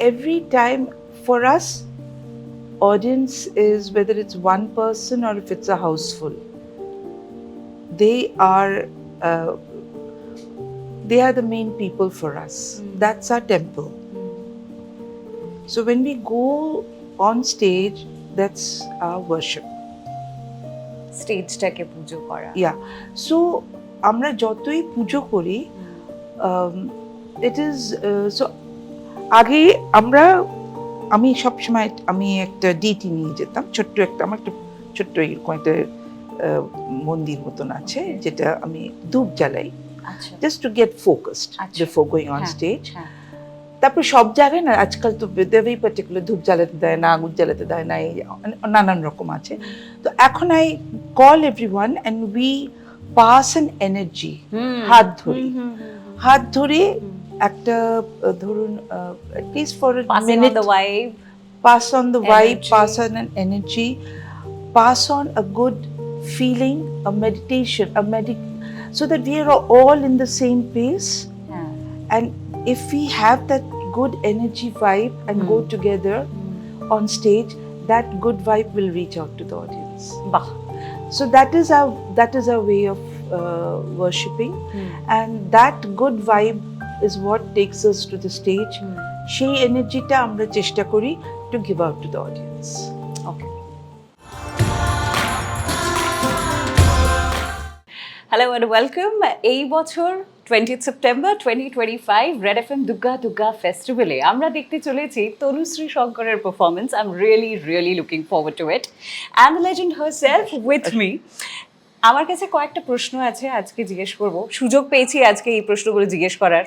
Every time for us, audience is whether it's one person or if it's a house full. They are the main people for us. That's our temple. So when we go on stage, that's our worship. স্টেজটাকে পুজো করা। Yeah. So আমরা যতই পুজো করি, it is so আগে আমি সবসময় একটা DT নিয়ে যেতাম, আমার একটা ছোট্ট এরকম একটা মন্দির মতন আছে, যেটা আমি ধূপ জ্বালাই just to get focused before going on stage. তারপর সব জায়গায় না আজকাল তো ভেরি পার্টিকুলার ধূপ জ্বালাতে দেয় না, আগুন জ্বালাতে দেয় না, নানান রকম আছে। তো এখন I call everyone and we pass an energy, হাত ধরে একটা ধরুন please for a minute pass on the vibe, pass on an energy, pass on a good feeling, a meditation, so that we are all in the same pace. And if we have that good energy vibe and go together on stage, that good vibe will reach out to the audience. So that is our way of worshipping, and that good vibe is what takes us to the stage. সেই এনার্জিটা আমরা চেষ্টা করি to give out to the audience. Okay. Hello and welcome. এই বছর 20th September 2025 Red FM Durga Durga ফেস্টিভ্যালে আমরা দেখতে চলেছি তনুশ্রী শঙ্করের performance. I'm really looking forward to it. And the legend herself with me. আমার কাছে কয়েকটা প্রশ্ন আছে, আজকে জিজ্ঞেস করব। সুযোগ পেয়েছি আজকে এই প্রশ্নগুলো জিজ্ঞেস করার।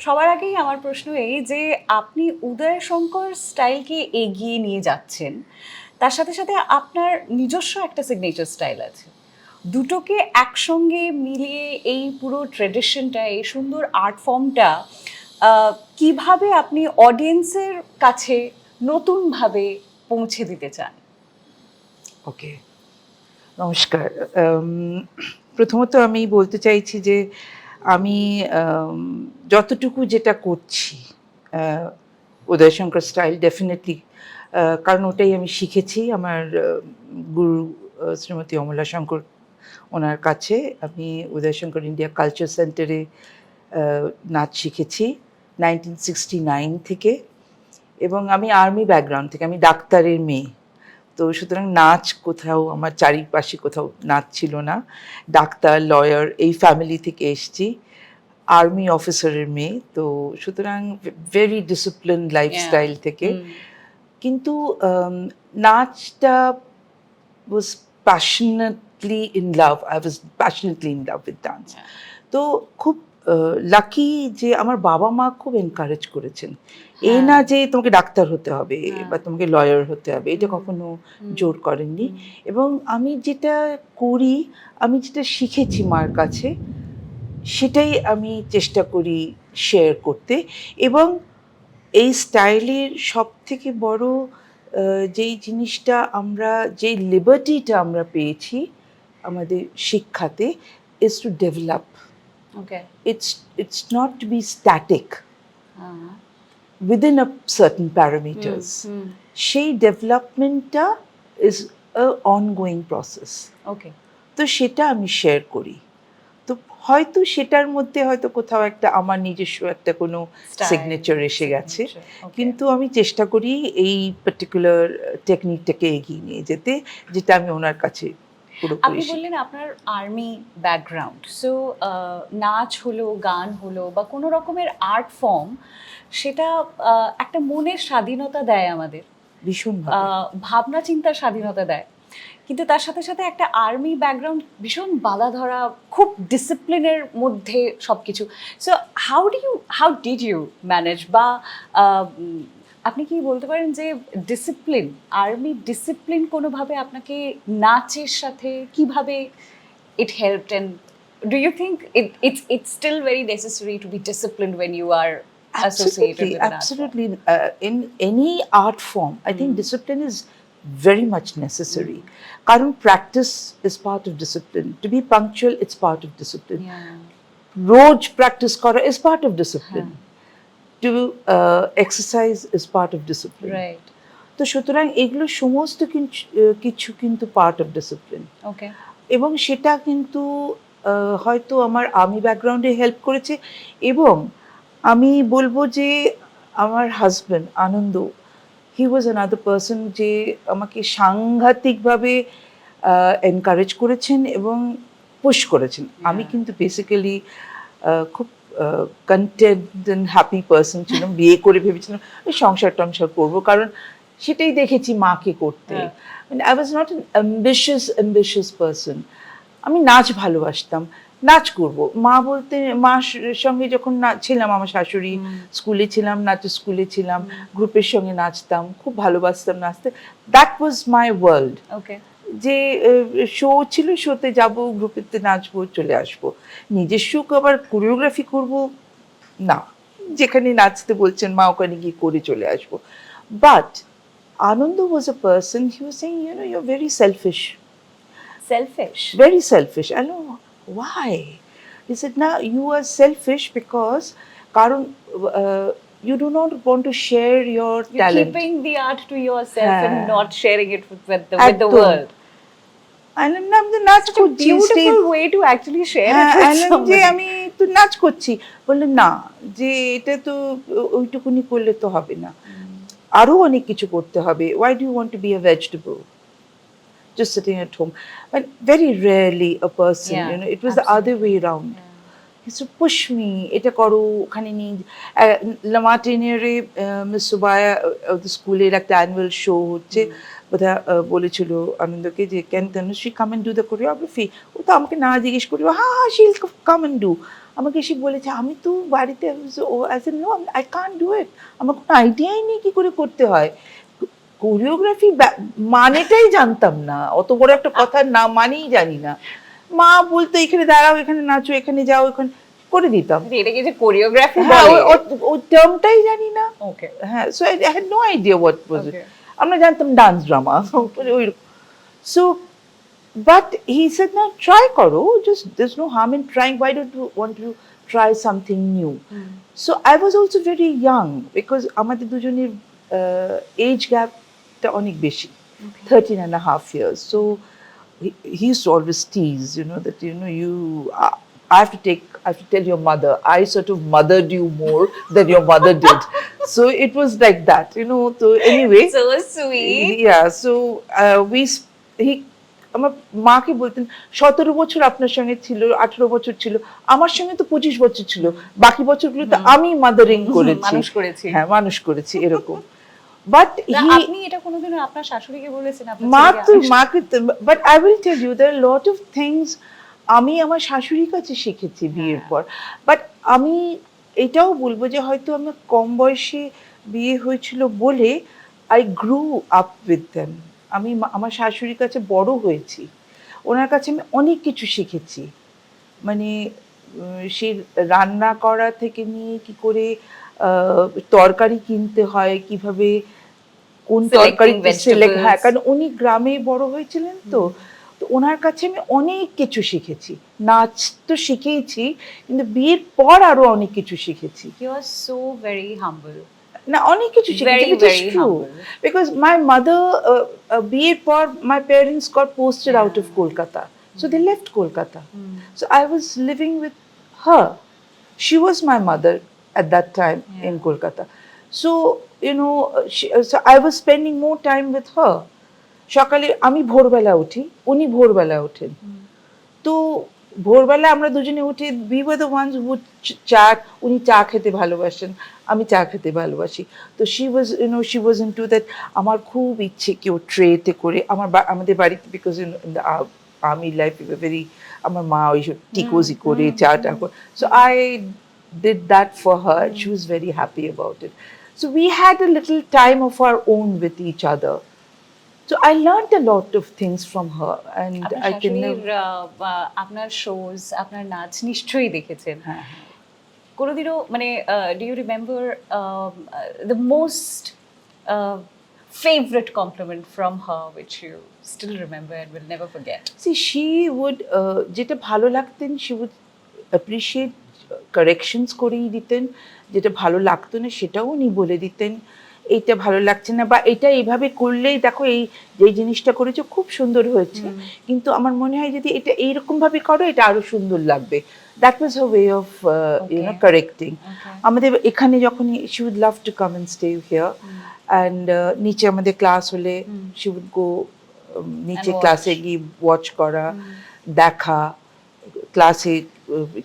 সবার আগেই আমার প্রশ্ন এই যে আপনি উদয় শঙ্কর স্টাইলকে এগিয়ে নিয়ে যাচ্ছেন, তার সাথে সাথে আপনার নিজস্ব একটা সিগনেচার স্টাইল আছে। দুটোকে একসঙ্গে মিলিয়ে এই পুরো ট্র্যাডিশনটা, এই সুন্দর আর্ট ফর্মটা কিভাবে আপনি অডিয়েন্সের কাছে নতুনভাবে পৌঁছে দিতে চান? ওকে, নমস্কার। প্রথমত আমি বলতে চাইছি যে আমি যতটুকু যেটা করছি উদয় শঙ্কর স্টাইল ডেফিনেটলি, কারণ ওটাই আমি শিখেছি আমার গুরু শ্রীমতী অমলা শঙ্কর, ওনার কাছে। আমি উদয় শঙ্কর ইন্ডিয়া কালচার সেন্টারে নাচ শিখেছি 1969 থেকে, এবং আমি আর্মি ব্যাকগ্রাউন্ড থেকে, আমি ডাক্তারের মেয়ে। তো সুতরাং নাচ কোথাও আমার চারিপাশে কোথাও নাচ ছিল না। ডাক্তার, লয়ার এই ফ্যামিলি থেকে এসেছি, আর্মি অফিসারের মেয়ে। তো সুতরাং ভেরি ডিসিপ্লিন লাইফস্টাইল থেকে। কিন্তু নাচটা was passionately in love. I was passionately in love with dance. তো খুব লাকি যে আমার বাবা মা খুব এনকারেজ করেছেন। এই না যে তোমাকে ডাক্তার হতে হবে বা তোমাকে লয়ার হতে হবে, এটা কখনো জোর করেননি। এবং আমি যেটা করি, আমি যেটা শিখেছি মার কাছে, সেটাই আমি চেষ্টা করি শেয়ার করতে। এবং এই স্টাইলের সব থেকে বড় যেই জিনিসটা আমরা, যেই লিবার্টিটা আমরা পেয়েছি আমাদের শিক্ষাতে, is to develop. Okay. It's not to be static within a certain parameters. সেই ডেভেলপমেন্টটা is a ongoing process. Okay. তো সেটা আমি শেয়ার করি। তো হয়তো সেটার মধ্যে হয়তো কোথাও একটা আমার নিজস্ব একটা কোনো সিগনেচার এসে গেছে, কিন্তু আমি চেষ্টা করি এই পার্টিকুলার টেকনিকটাকে এগিয়ে নিয়ে যেতে, যেটা আমি ওনার কাছে পুরোপুরি। আপনি বললেন আপনার আর্মি ব্যাকগ্রাউন্ড, সো নাচ হলো, গান হলো বা কোনো রকমের আর্ট ফর্ম, সেটা একটা মনের স্বাধীনতা দেয় আমাদের, ভীষণ ভাবনা চিন্তার স্বাধীনতা দেয়। কিন্তু তার সাথে সাথে একটা আর্মি ব্যাকগ্রাউন্ড ভীষণ বাধা ধরা, খুব ডিসিপ্লিনের মধ্যে সব কিছু। So how did you manage, বা আপনি কি বলতে পারেন যে ডিসিপ্লিন, আর্মি ডিসিপ্লিন কোনোভাবে আপনাকে নাচের সাথে কিভাবে it helped, and do you think it's still very necessary to be disciplined when you are associated with an absolutely in any art form? I think discipline is very much necessary. Karan, practice is part of discipline. To be punctual, it's part of discipline. রোজ practice করা is part of discipline, to exercise is part of discipline. Right. তো সুতরাং এগুলো সমস্ত কিছু কিন্তু part of discipline, ওকে। এবং সেটা কিন্তু হয়তো আমার আর্মি ব্যাকগ্রাউন্ডে হেল্প করেছে। এবং আমি বলবো যে আমার husband Anand, he was another person যে আমাকে সাংঘাতিকভাবে এনকারেজ করেছেন এবং পুশ করেছেন। আমি কিন্তু বেসিক্যালি খুব কন্টেন্ট অ্যান্ড হ্যাপি পার্সন ছিলাম, বিয়ে করে ভেবেছিলাম ওই সংসার টংসার করবো, কারণ সেটাই দেখেছি মাকে করতে। মানে I was not an ambitious person. আমি নাচ ভালোবাসতাম, নাচ করব। মা বলতে, মার সঙ্গে যখন ছিলাম, আমার শাশুড়ি স্কুলে ছিলাম, নাচের স্কুলে ছিলাম, গ্রুপের সঙ্গে নাচতাম, খুব ভালোবাসতাম নাচতে। That was my world. Okay. যে শো ছিল, শোতে যাব, গ্রুপেতে নাচবো, চলে আসবো। নিজের সুখ আবার কোরিওগ্রাফি করব না, যেখানে নাচতে বলছেন মা ওখানে গিয়ে করে চলে আসবো। But Anand was a person, he was saying, you know, you are very selfish, very selfish. I know why. He said, "No, you are selfish because কারণ you do not want to share your You're talent." keeping the art to yourself and হ্যাঁ। not sharing it with the একদম। world. আমি নাচ করছি, Beautiful way to actually share it with যে somebody. আমি তো নাচ করছি, বললেন না, যে এটা তো ওইটুকুনি করলে তো হবে না, আরো অনেক কিছু করতে হবে। Why do you want to be a vegetable just sitting at home? But very rarely a person, Yeah, you know, it was the other way around. Yeah. He said, push me, এটা করো, ওখানে নিয়ে লামাটিনিয়ারে miss সুবায়া স্কুলের একটা annual show হচ্ছে, বোধহয় বলেছিল আনন্দকে যে can Tanushree come and do the choreography. ও তো আমাকে না জিজ্ঞেস করি, হ্যাঁ শিল কাম অ্যান্ড ডু। আমাকে এসে বলেছে, আমি তো বাড়িতে, ও as a no, I can't do it, আমার কোনো আইডিয়াই নেই কী করে করতে হয়। কোরিওগ্রাফি মানেটাই জানতাম না, অত বড় একটা কথার নাম মানেই জানি না। মা বলতো এখানে দাঁড়াও, এখানে নাচো, এখানে যাও, এখানে করে দিতাম। এটা কি যে কোরিওগ্রাফি হ্যাঁ, বলে? ওই টার্মটাই জানি না। ওকে। হ্যাঁ, so I had no idea what was it. Okay. আমরা জানতাম ডান্স ড্রামা, ওই। সো বাট হি সেড, না, ট্রাই করো, just there is no harm in trying, why don't you want to try something new? So I was also very young, because আমাদের দুজনের age গ্যাপটা অনেক বেশি, 13.5 years. So he used to always tease, you know, that, you know, I have to tell your mother, I sort of mothered you more than your mother did. So it was like that, you know. So anyway, So sweet. yeah, so আমার মাকে বলতেন 17 বছর আপনার সঙ্গে ছিল, 18 বছর ছিল, আমার সঙ্গে তো 25 বছর ছিল, বাকি বছরগুলো তো আমি মাদারিং করেছি, মানুষ করেছি। হ্যাঁ, মানুষ করেছি, এরকম। বাট আপনি এটা কোনোদিনও আপনার শাশুড়িকে বলেছেন? মাকে, but I will tell you, there are lot of things আমি আমার শাশুড়ির কাছে শিখেছি বিয়ের পর। বাট আমি এটাও বলবো যে হয়তো আমার কম বয়সে বিয়ে হয়েছিল বলে I grew up with them. আমি আমার শাশুড়ির কাছে বড় হয়েছি, ওনার কাছে আমি অনেক কিছু শিখেছি। মানে সে রান্না করা থেকে নিয়ে কি করে তরকারি কিনতে হয়, কিভাবে কোন তরকারি সিলেক্ট, হ্যাঁ, কারণ উনি গ্রামে বড় হয়েছিলেন, তো ওনার কাছে আমি অনেক কিছু শিখেছি। নাচ তো শিখেইছি, কিন্তু বিয়ের পর আরো অনেক কিছু শিখেছি। You are so very humble. না, অনেক কিছু শিখেছি, which is true, because my mother, বিয়ের পর my parents got posted out of Kolkata, so they left Kolkata. So I was living with her. She was my mother at that time in Kolkata. So, you know, so I was spending more time with her. সকালে আমি ভোরবেলা উঠি, উনি ভোরবেলা ওঠেন। তো ভোরবেলা আমরা দুজনে উঠে, we were the ones who would chat. উনি চা খেতে ভালোবাসেন, আমি চা খেতে ভালোবাসি। তো she was into that. আমার খুব ইচ্ছে কেউ ট্রেতে করে, আমাদের বাড়িতে, because in the army life we were very, আমার মা ওইসব টিকোজি করে চাটা করে। So I did that for her. She was very happy about it. So we had a little time of our own with each other. So I learned a lot of things from her, and I can আপনার shows, আপনার নাচ নিশ্চয়ই দেখেছেন। হ্যাঁ, কোনোদিনও মানে do you remember the most favorite compliment from her which you still remember and will never forget? See, she would যেটা ভালো লাগতেন, she would appreciate কারেকশনস করেই দিতেন, যেটা ভালো লাগতো না সেটাও উনি বলে দিতেন, এইটা ভালো লাগছে না বা এটা এইভাবে করলেই দেখো এই যে জিনিসটা করেছো খুব সুন্দর হয়েছে, কিন্তু আমার মনে হয় যদি এটা এইরকম ভাবে করো এটা আরো সুন্দর লাগবে। That was a way of correcting. আমাদের এখানে যখন she would love to come and stay here and নিচে আমাদের ক্লাস হলে শি উড গো নিচে ক্লাসে গিয়ে ওয়াচ করা, দেখা ক্লাসে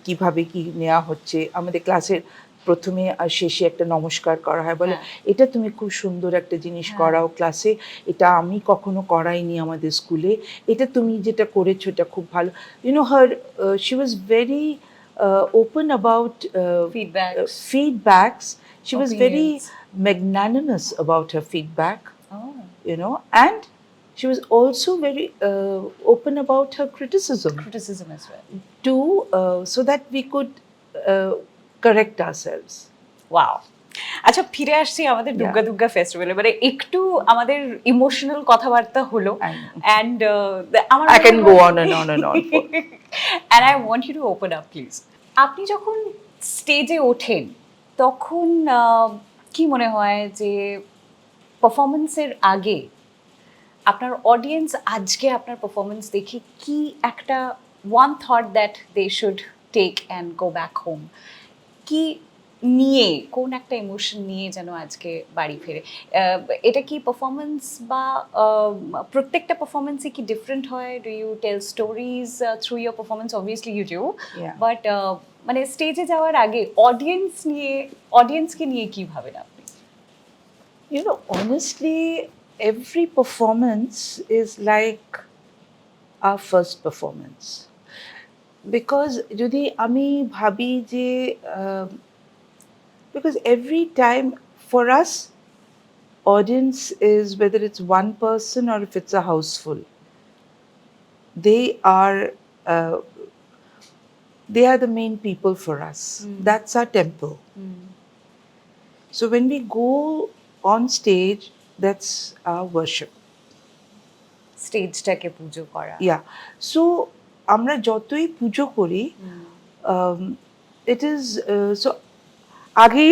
কিভাবে কি নেওয়া হচ্ছে। আমাদের ক্লাসের প্রথমে আর শেষে একটা নমস্কার করা হয়, বলে এটা তুমি খুব সুন্দর একটা জিনিস করাও ক্লাসে, এটা আমি কখনো করাইনি আমাদের স্কুলে, এটা তুমি যেটা করেছো এটা খুব ভালো। Her she was very open about feedbacks. She was very magnanimous about her feedback, and she was also very open about her criticism as well. So that we could correct ourselves. Wow. আচ্ছা, ফিরে আসছি আমাদের দুর্গা দুর্গা ফেস্টিভ্যালে, মানে একটু আমাদের emotional কথাবার্তা হলো, and আমার I can go on and on and on. and I want you to open up please. আপনি যখন স্টেজে ওঠেন তখন কি মনে হয় যে পারফরমেন্সের আগে আপনার অডিয়েন্স আজকে আপনার পারফরমেন্স দেখে কি একটা one thought that they should take and go back home, কি নিয়ে, কোন একটা ইমোশন নিয়ে যেন আজকে বাড়ি ফেরে? এটা কি পারফরমেন্স বা প্রত্যেকটা পারফরমেন্সই কি ডিফারেন্ট হয়? Do you tell stories through your performance? Obviously you do, but মানে স্টেজে যাওয়ার আগে অডিয়েন্সকে নিয়ে কি ভাবেন আপনি? Honestly, every performance is like our first performance, because যদি আমি ভাবি যে because every time for us audience is, whether it's one person or if it's a house full, they are the main people for us. That's our temple. So when we go on stage, that's our worship. স্টেজটাকে পুজো করা। So আমরা যতই পুজো করি, it is so আগে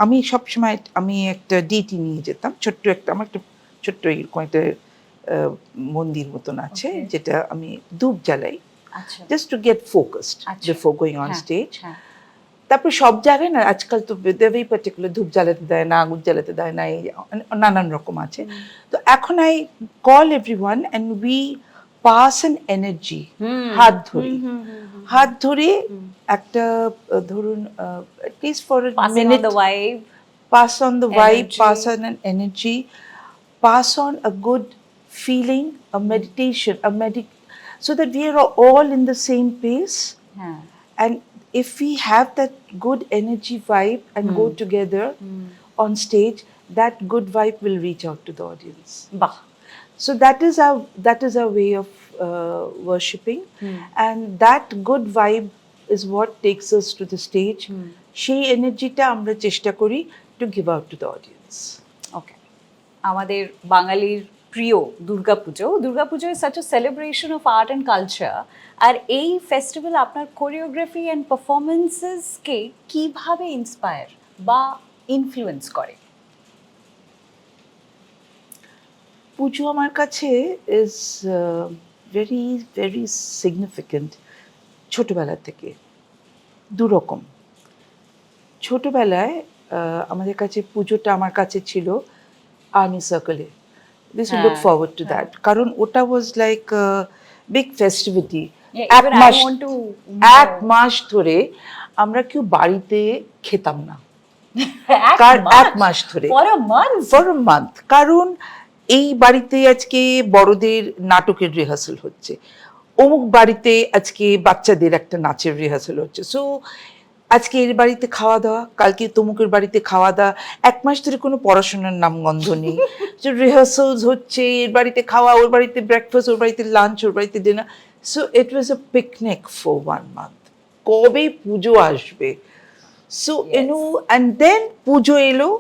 আমি সবসময় আমি একটা DT নিয়ে যেতাম, আমার একটা ছোট্ট এরকম একটা মন্দির মতন আছে, যেটা আমি ধূপ জ্বালাই just to get focused before going on stage. তারপর সব জায়গায় না আজকাল তো ভেরি পার্টিকুলার, ধূপ জ্বালাতে দেয় না, আগুন জ্বালাতে দেয় না, নানান রকম আছে। তো এখন I call everyone and we pass an energy, হাত ধরে একটা ধরুন at least for a minute, pass on the vibe, pass on an energy, pass on a good feeling, a meditation, so that we are all in the same pace. And if we have that good energy vibe and go together on stage, that good vibe will reach out to the audience. So that is our way of worshipping, and that good vibe is what takes us to the stage. সেই এনার্জিটা আমরা চেষ্টা করি to give out to the audience. Okay, আমাদের বাঙালির প্রিয় Durga Puja is such a celebration of art and culture, আর এই festival আপনার কোরিওগ্রাফি অ্যান্ড পারফরমেন্সেসকে কিভাবে ইন্সপায়ার বা ইনফ্লুয়েন্স করে? পুজো আমার কাছে ইজ ভেরি ভেরি সিগনিফিক্যান্ট ছোটবেলা থেকে। দুরকম, ছোটবেলায় আমাদের কাছে পুজোটা আমার কাছে ছিল আর্মি সার্কেলে, this would look forward to that, কারণ ওটা ওয়াজ লাইক বিগ ফেস্টিভিটি। এক মাস ধরে আমরা কেউ বাড়িতে খেতাম না, এক মাস ধরে, ফর আ মান্থ, কারণ এই বাড়িতে আজকে বড়দের নাটকের রিহার্সাল হচ্ছে, অমুক বাড়িতে আজকে বাচ্চাদের একটা নাচের রিহার্সাল হচ্ছে, সো আজকে এর বাড়িতে খাওয়া দাওয়া, কালকে তমুকের বাড়িতে খাওয়া দাওয়া, এক মাস ধরে কোনো পড়াশোনার নামগন্ধ নেই, যে রিহার্সালস হচ্ছে, এর বাড়িতে খাওয়া, ওর বাড়িতে ব্রেকফাস্ট, ওর বাড়িতে লাঞ্চ, ওর বাড়িতে dinner, so it was a picnic for 1 month. কবে পুজো আসবে, সো অ্যান্ড দেন পুজো এলো,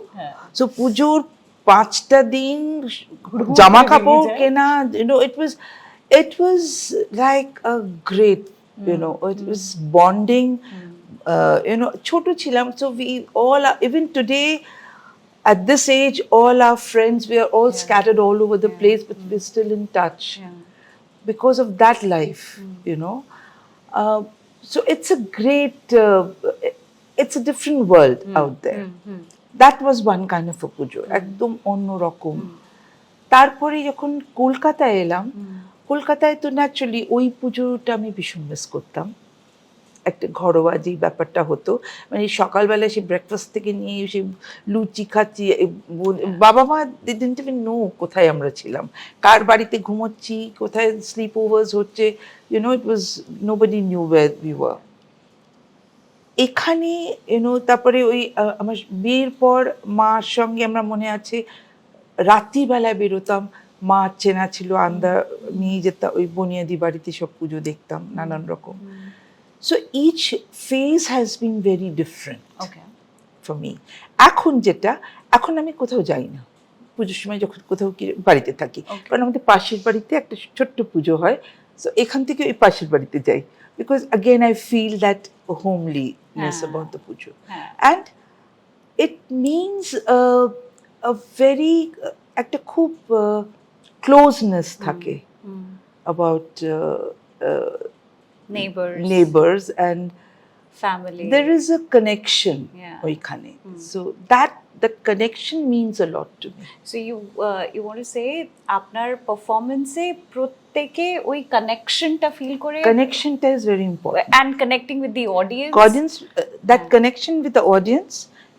সো পুজোর 5টা দিন জামা কাপড় কেনা, it was like a great you know, it was bonding. You know, ছোট ছিলাম, so we all are, even today at this age, all our friends, we are all scattered all over the place, but we're still in touch because of that life, you know. So it's a great, it's a different world out there. That was one kind of a পুজো, একদম অন্যরকম। তারপরে যখন কলকাতায় এলাম, কলকাতায় তো naturally ওই পুজোটা আমি ভীষণ মিস করতাম। একটা ঘরোয়া যে ব্যাপারটা হতো, মানে সকালবেলা সেই ব্রেকফাস্ট থেকে নিয়ে সেই লুচি খাচ্ছি, বাবা মা ডিডন্ট ইভেন নো কোথায় আমরা ছিলাম, কার বাড়িতে ঘুমোচ্ছি, কোথায় স্লিপ ওভার্স হচ্ছে, you know, it was nobody knew where we were. এখানে ইউনো, তারপরে ওই আমার বিয়ের পর মার সঙ্গে আমরা মনে আছে রাত্রিবেলায় বেরোতাম, মা চেনা ছিল, আন্দা নিয়ে যেতাম ওই বনিয়াদি বাড়িতে, সব পুজো দেখতাম নানান রকম। So each phase has been very different for me. এখন যেটা, এখন আমি কোথাও যাই না পুজোর সময়, যখন কোথাও কি বাড়িতে থাকি, কারণ আমাদের পাশের বাড়িতে একটা ছোট্ট পুজো হয়, সো এখান থেকে ওই পাশের বাড়িতে যাই, because again I feel that homeliness about the pujo, and it means a very একটা খুব closeness থাকে about neighbors and family. There is a connection oikhane, so that the connection means a lot to me. So you want to say আপনার পারফরম্যান্সে প্রত্যেকে ওই কানেকশনটা feel করে, connectionটা is very important, and connecting with the audience, that connection with the audience,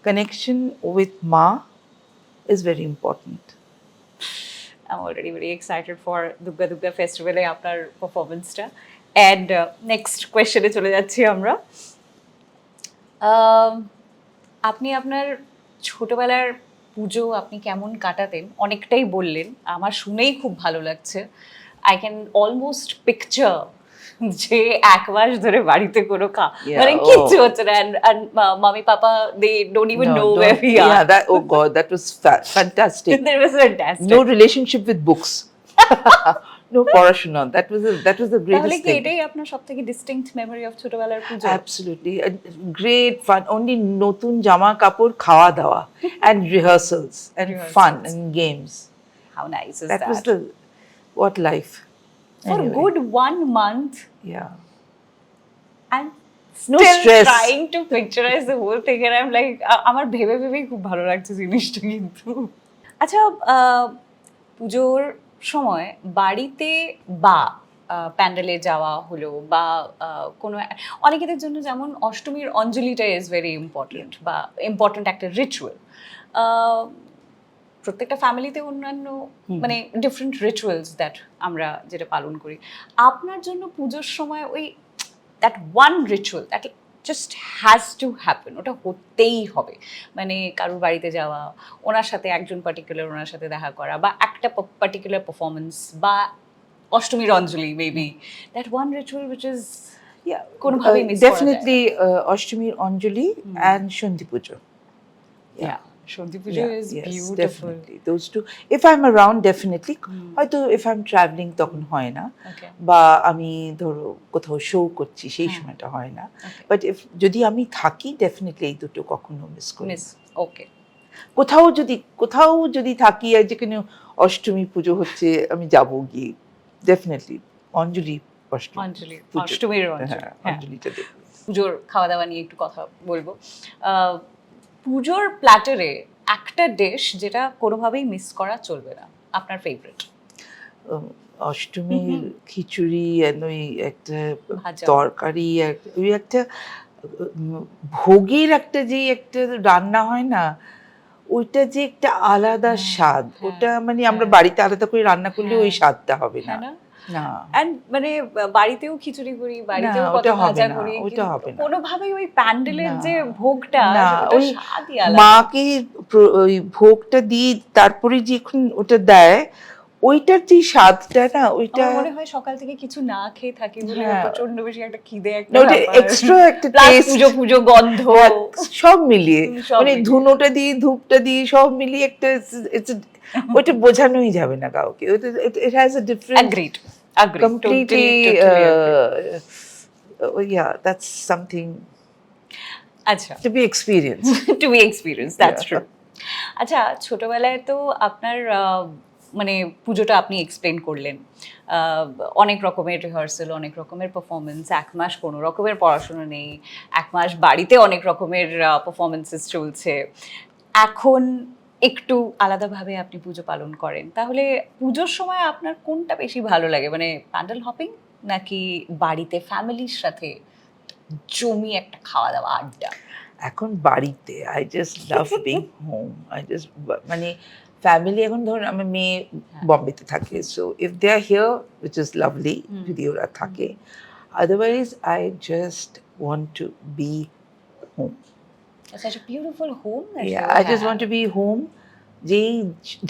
connection with ma is very important. I'm already very excited for Dugga Dugga Festival এ আপনার পারফরম্যান্সটা। And next question-এ চলে যাচ্ছি আমরা। আপনি আপনার ছোটবেলার পুজো আপনি কেমন কাটাতেন অনেকটাই বললেন, আমার শুনেই খুব ভালো লাগছে। I can almost picture যে এক মাস ধরে বাড়িতে কোনো মানে কিচ্ছু হচ্ছে না, and mommy papa, they don't even know where we are. Yeah, that, oh God, that was fantastic. That was fantastic. No relationship with books. No পড়াশোনা, that was the greatest তাহলে কি thing. এটাই আপনার সবথেকে ডিস্টিংক্ট মেমরি অফ ছোটবেলার পুজো? Absolutely, a great fun, only নতুন জামা কাপড়, খাওয়া দাওয়া, and rehearsals and fun and games. How nice is That that? was the what life. For Anyway. good 1 month. Yeah. And No still stress. trying to picturize the whole thing, and I'm like, আমার ভেবে ভেবেই খুব ভালো লাগছে জিনিসটা। কিন্তু আচ্ছা, পুজোর সময় বাড়িতে বা প্যান্ডেলে যাওয়া হলো, বা কোনো অনেকেদের জন্য যেমন অষ্টমীর অঞ্জলিটা ইজ ভেরি ইম্পর্টেন্ট, বা ইম্পর্টেন্ট একটা রিচুয়াল। প্রত্যেকটা ফ্যামিলিতে অন্যান্য মানে ডিফারেন্ট রিচুয়ালস দ্যাট আমরা যেটা পালন করি। আপনার জন্য পুজোর সময় ওই that one ritual that just has to happen, ওটা হতেই হবে, মানে কারোর বাড়িতে যাওয়া, ওনার সাথে একজন পার্টিকুলার ওনার সাথে দেখা করা, বা একটা পার্টিকুলার পারফরমেন্স, বা অষ্টমীর অঞ্জলি maybe, that one ritual which is কোনোভাবেই মিস করা যায় না। Definitely অষ্টমীর অঞ্জলি and সন্ধি পুজো. Yeah. Shanti Puja is yes, beautiful. Definitely. Those two. If I'm around, definitely. হয়তো if I'm traveling তখন হয় না, বা আমি ধরো কোথাও শো করছি সেই সময়টা হয় না, বাট যদি আমি থাকি ডেফিনেটলি এই দুটো কখনো মিস করি না। ওকে। কোথাও যদি থাকি, আর যেখানে অষ্টমী পুজো হচ্ছে আমি যাব গিয়ে ডেফিনেটলি অষ্টমীর অঞ্জলিটা দেখব। পুজোর খাওয়া দাওয়া নিয়ে একটু কথা বলবো। পুজোর প্ল্যাটারে একটা ডিশ যেটা কোনোভাবেই মিস করা চলবে না, আপনার ফেভারিট? অষ্টমীর খিচুড়ি, ওই একটা তরকারি, ওই একটা ভোগের একটা যে একটা রান্না হয় না, ওইটা যে একটা আলাদা স্বাদ, ওটা মানে আমরা বাড়িতে আলাদা করে রান্না করলে ওই স্বাদটা হবে না। না, এন্ড মানে বাড়িতেও খিচুড়ি করি, বাড়িতেও কত ভাজা করি, ওটা হবে না কোনোভাবেই ওই প্যান্ডেলের যে ভোগটা, ওই স্বাদই আলাদা। মাকে ওই ভোগটা দিয়ে তারপরে যখন ওটা দেয়, ওইটার যে স্বাদটা না, ওইটা মনে হয় সকাল থেকে কিছু না খেয়ে থাকি বলে প্রচন্ড বেশি একটা খিদে, একটা এক্সট্রা একটা টেস্ট, পুজো গন্ধ সব মিলিয়ে, মানে ধুনোটা দিয়ে ধূপটা দিয়ে সব মিলিয়ে একটা, ওইটা বোঝানোই যাবে না কাউকে। It has a different, agreed completely yeah, that's something আচ্ছা, to be experienced. To be experience, that's Yeah. True. আচ্ছা, ছোটবেলায় তো আপনার মানে পুজোটা আপনি এক্সপ্লেন করলেন, আহ, অনেক রকমের রিহার্সাল, অনেক রকমের পারফরমেন্স, 1 মাস কোনো রকমের পড়াশোনা নেই, 1 মাস বাড়িতে অনেক রকমের পারফরমেন্সেস চলছে। এখন একটু আলাদাভাবে আপনি পুজো পালন করেন, তাহলে পুজোর সময় আপনার কোনটা বেশি ভালো লাগে, মানে প্যান্ডেল হপিং নাকি বাড়িতে ফ্যামিলির সাথে জমি একটা খাওয়া দাওয়া আড্ডা? এখন বাড়িতে I just love being home. I just মানে ফ্যামিলি, এখন ধরুন আমার মেয়ে বম্বেতে থাকে, so if they are here which is lovely, যদি ওরা থাকে, otherwise I just want to be home. Such a beautiful home that Yeah, you I just have. want to be home. যেই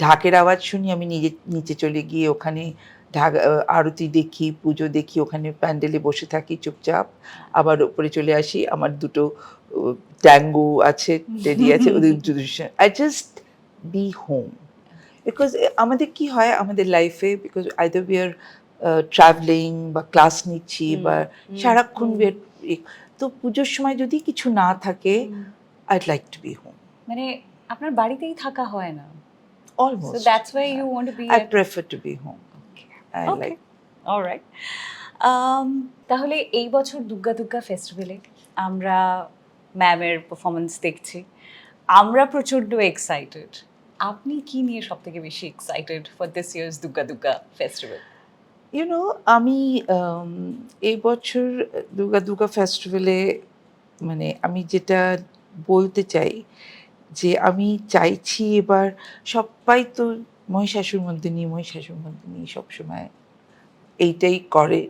ঢাকের আওয়াজ শুনি আমি নিচে চলে গিয়ে ওখানে আরতি দেখি, পুজো দেখি, ওখানে প্যান্ডেলে বসে থাকি চুপচাপ, আবার উপরে চলে আসি, আমার দুটো ট্যাঙ্গো আছে, টেডি আছে, ওদের I just be home. Because আমাদের কি হয় আমাদের লাইফে, because either we are travelling বা ক্লাস নিচ্ছি বা সারাক্ষণ তো পুজোর সময় যদি কিছু না থাকে, I'd like to be home. মানে আপনার বাড়িতেই থাকা হয় না, Almost. so that's why you want to be I prefer to be home. I Okay. like. Alright. তাহলে এই বছর দুর্গা দুর্গা ফেস্টিভ্যালে আমরা ম্যামের পারফরমেন্স দেখছি, আমরা প্রচণ্ড এক্সাইটেড। আপনি কি নিয়ে সব থেকে বেশি excited for this years Durga Durga festival? You know, আমি এই বছর দুর্গা ফেস্টিভ্যালে মানে আমি যেটা বলতে চাই যে আমি চাইছি এবার সবাই তো মহিষাসুর মর্দিনী সবসময় এইটাই করে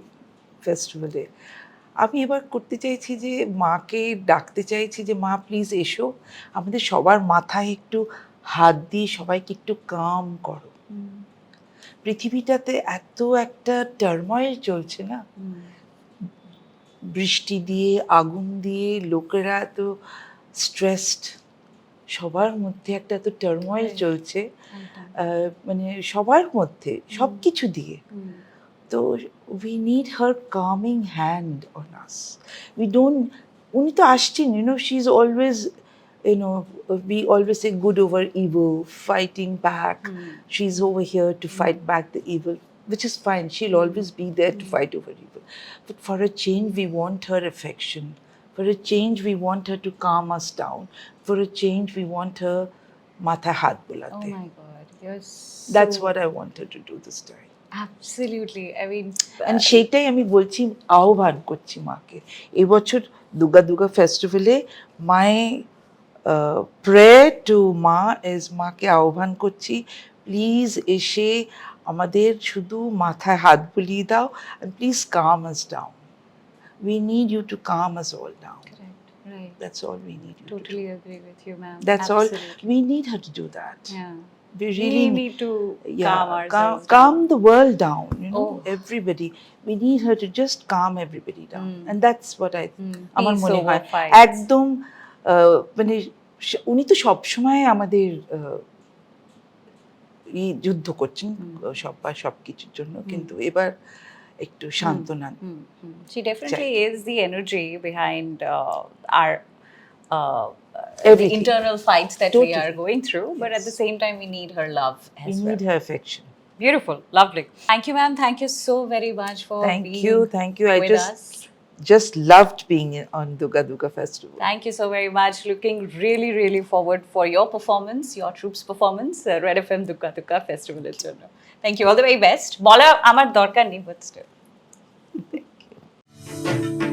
ফেস্টিভ্যালে। আমি এবার করতে চাইছি যে মাকে ডাকতে চাইছি যে মা প্লিজ এসো, আমাদের সবার মাথায় একটু হাত দিয়ে সবাইকে একটু কাম করো। পৃথিবীটাতে এত একটা টার্ময়েল চলছে না, বৃষ্টি দিয়ে, আগুন দিয়ে, লোকেরা এত স্ট্রেসড, সবার মধ্যে একটা এত টার্ময়েল চলছে, মানে সবার মধ্যে সব কিছু দিয়ে। তো we need her coming hand on us. We don't, উনি তো আসছেন, she is always, we always say good over evil, fighting back. She's over here to fight back the evil, which is fine. She'll always be there to fight over evil. But for a change, we want her affection. For a change, we want her to calm us down. For a change, we want her matha hat Oh bulate. my God, you're That's so- what I want her to do this time. Absolutely, I mean, And সেইটাই আমি বলছি, আহ্বান করছি মাকে এবছর দুর্গা ফেস্টিভ্যালে। My prayer two মা is, মাকে আহ্বান করছি প্লিজ এসে আমাদের শুধু মাথায় হাত বুলিয়ে দাও, and please calm us down. We need you to calm us all down. correct, right. That's all we need you to do. Totally agree with you, ma'am. That's all. Absolutely. We need her to do that. Yeah. We We really need to yeah, calm ourselves calm down. the world down, Oh. everybody. We need her to just calm everybody down. And that's what I আমার Peace মনে over হয় fights. একদম মানে উনি তো সবসময় আমাদের যুদ্ধ করছেন সব কিছুর জন্য, কিন্তু এবার একটু সান্ত্বনা। She definitely is the energy behind our the Everything. internal fights that we Totally. are going through, but at the same time we need her love We as well. need her affection. Beautiful, lovely. Thank you, ma'am. Thank you so very much for Thank being you. I with us. just loved being on Duga Festival. Thank you so very much. Looking really, really forward for your performance, your troops' performance, Red FM Duga Festival এর জন্য. Thank you. All the very best. বলা আমার দরকার নেই, but still. Thank you.